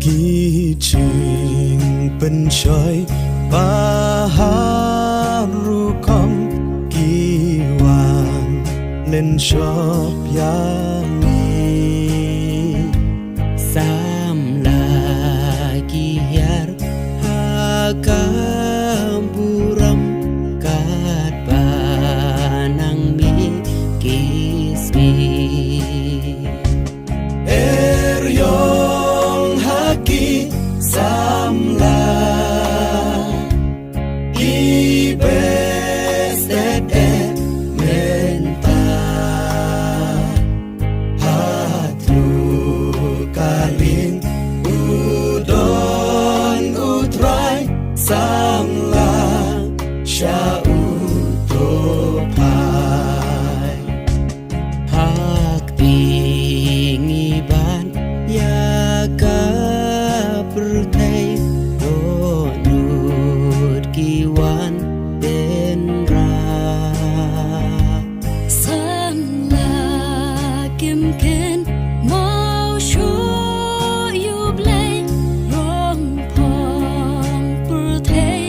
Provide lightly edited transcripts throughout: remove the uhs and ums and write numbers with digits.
Kỳ trình bên trời baharu kom kiwan lên shop yangi Sam lagi hiar hakaburam kat banang mi kismi Eryong haki samla ibes menta hatu kaling udon utrai samla syautopai hak tingiban ya kapertai donut kiwan denra Samla kimken mau show you play rong pong perthei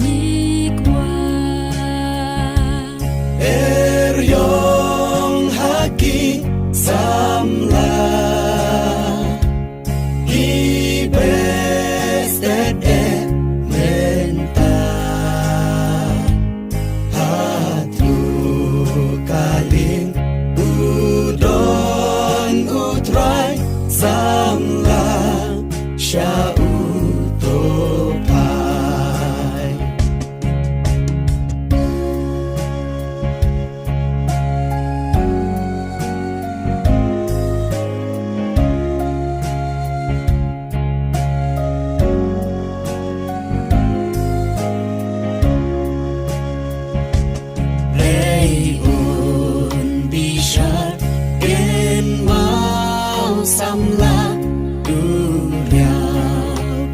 ni kwa Eryong haki samla ibes menta hatu kaling udon utrai samla syautopai bishar gen mau samla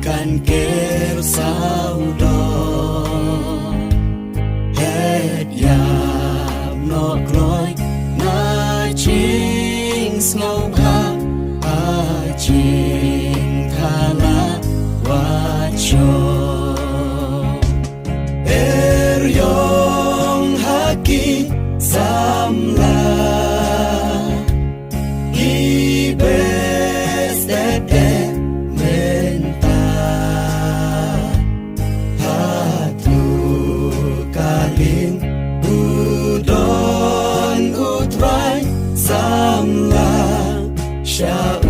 kan ker saudo het yap no gloi na ching snow ha a ching thala wa cho Eryong haki samla ibes menta hatu kaling udon utrai samla syautopai